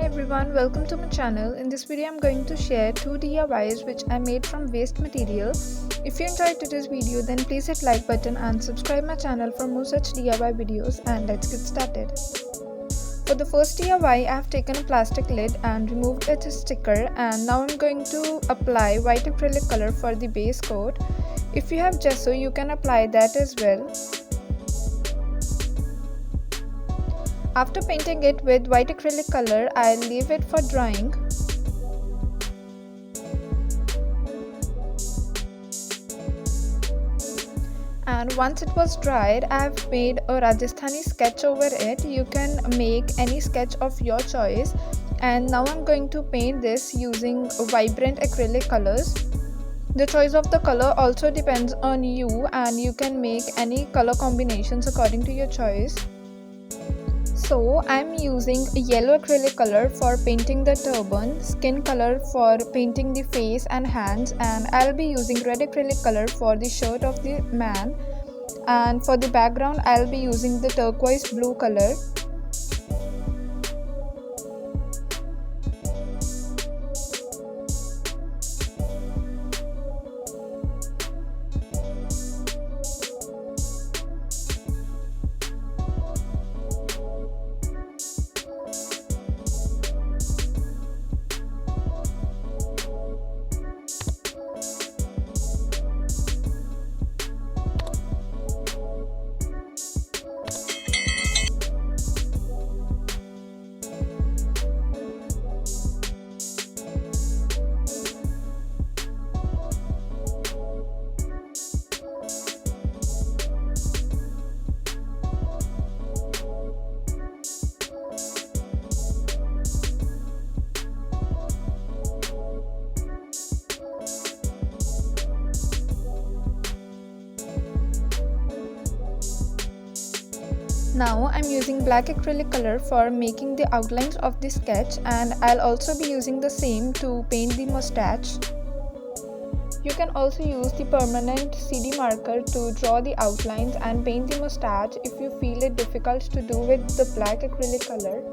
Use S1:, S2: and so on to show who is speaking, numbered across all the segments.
S1: everyone, welcome to my channel. In this video I'm going to share 2 DIYs which I made from waste material. If you enjoyed today's video then please hit like button and subscribe my channel for more such DIY videos, and let's get started. For the first DIY I have taken a plastic lid and removed its sticker, and now I'm going to apply white acrylic color for the base coat. If you have gesso you can apply that as well. After painting it with white acrylic color, I'll leave it for drying. And once it was dried, I have made a Rajasthani sketch over it. You can make any sketch of your choice. And now I'm going to paint this using vibrant acrylic colors. The choice of the color also depends on you, and you can make any color combinations according to your choice. So I'm using yellow acrylic color for painting the turban, skin color for painting the face and hands, and I'll be using red acrylic color for the shirt of the man, and for the background I'll be using the turquoise blue color. Now I'm using black acrylic color for making the outlines of the sketch, and I'll also be using the same to paint the mustache. You can also use the permanent CD marker to draw the outlines and paint the mustache if you feel it difficult to do with the black acrylic color.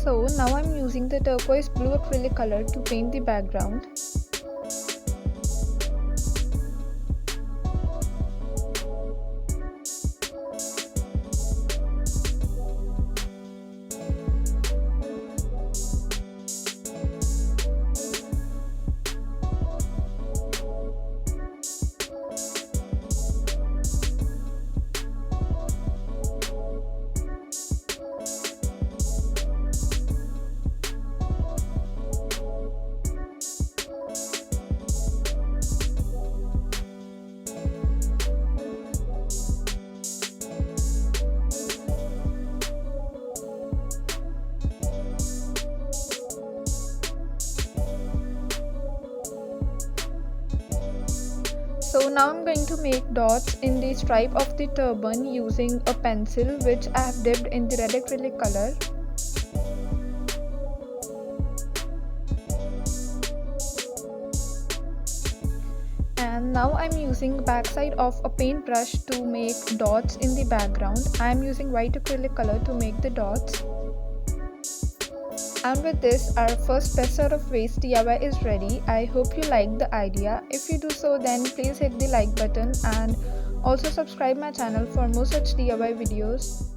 S1: So now I'm using the turquoise blue acrylic color to paint the background. So now I'm going to make dots in the stripe of the turban using a pencil which I have dipped in the red acrylic color. Now I'm using backside of a paintbrush to make dots in the background. I'm using white acrylic color to make the dots. And with this, our first best out of waste DIY is ready. I hope you liked the idea. If you do so, then please hit the like button and also subscribe my channel for more such DIY videos.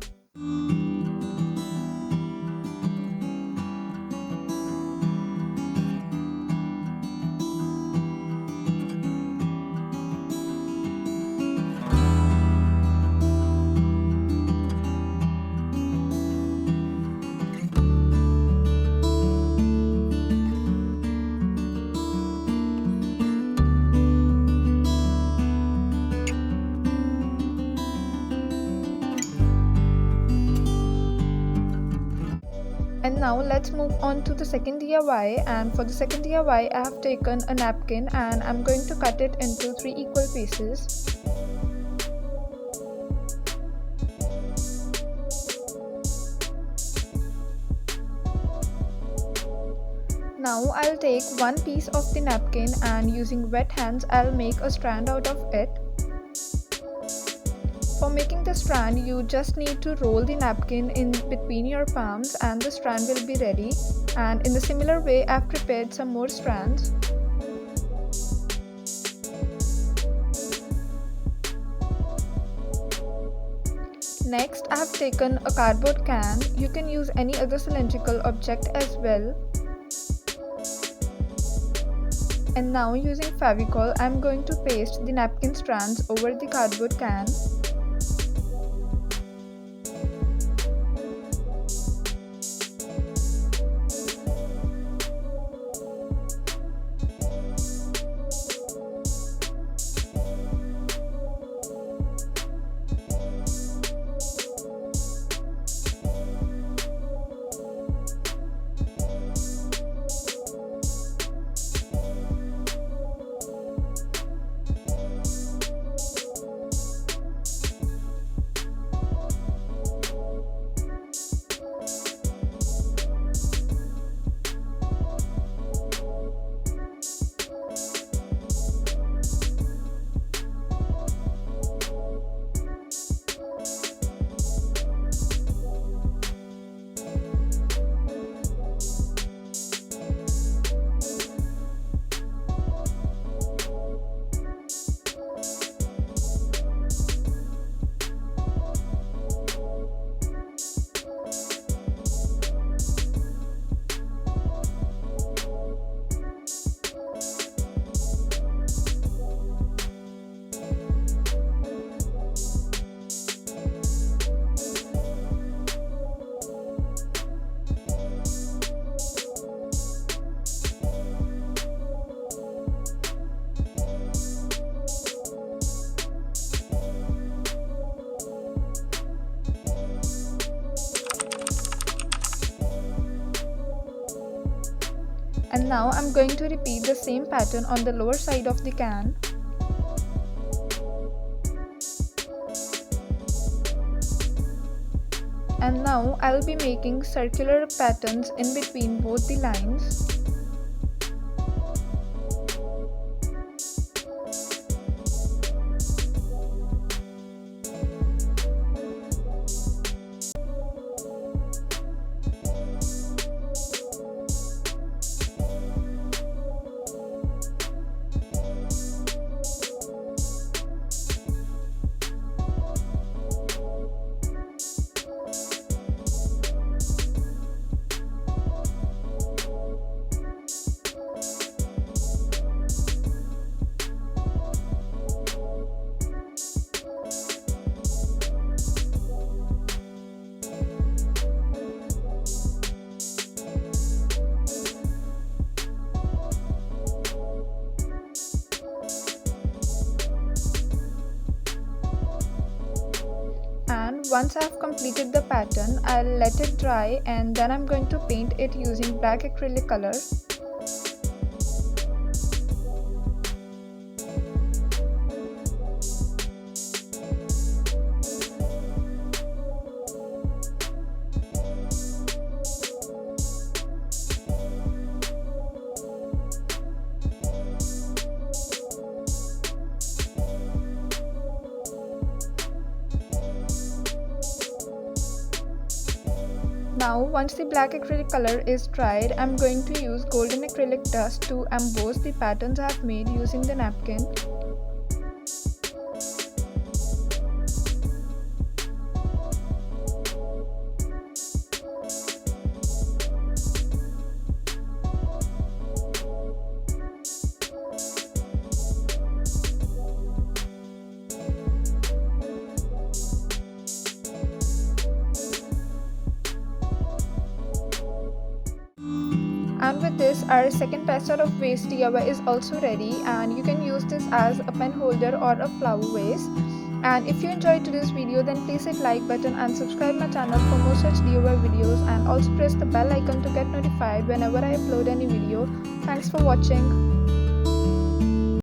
S1: And now let's move on to the second DIY, and for the second DIY I have taken a napkin and I'm going to cut it into 3 equal pieces. Now I'll take one piece of the napkin and using wet hands I'll make a strand out of it. For making the strand, you just need to roll the napkin in between your palms and the strand will be ready. And in the similar way, I've prepared some more strands. Next, I have taken a cardboard can. You can use any other cylindrical object as well. And now using Fevicol, I'm going to paste the napkin strands over the cardboard can. And now I'm going to repeat the same pattern on the lower side of the can. And now I'll be making circular patterns in between both the lines. And once I have completed the pattern, I'll let it dry and then I'm going to paint it using black acrylic color. Now once the black acrylic color is dried, I'm going to use golden acrylic dust to emboss the patterns I have made using the napkin. And with this, our second pastel of vase DIY is also ready, and you can use this as a pen holder or a flower vase. And if you enjoyed today's video, then please hit like button and subscribe my channel for more such DIY videos, and also press the bell icon to get notified whenever I upload any video. Thanks for watching.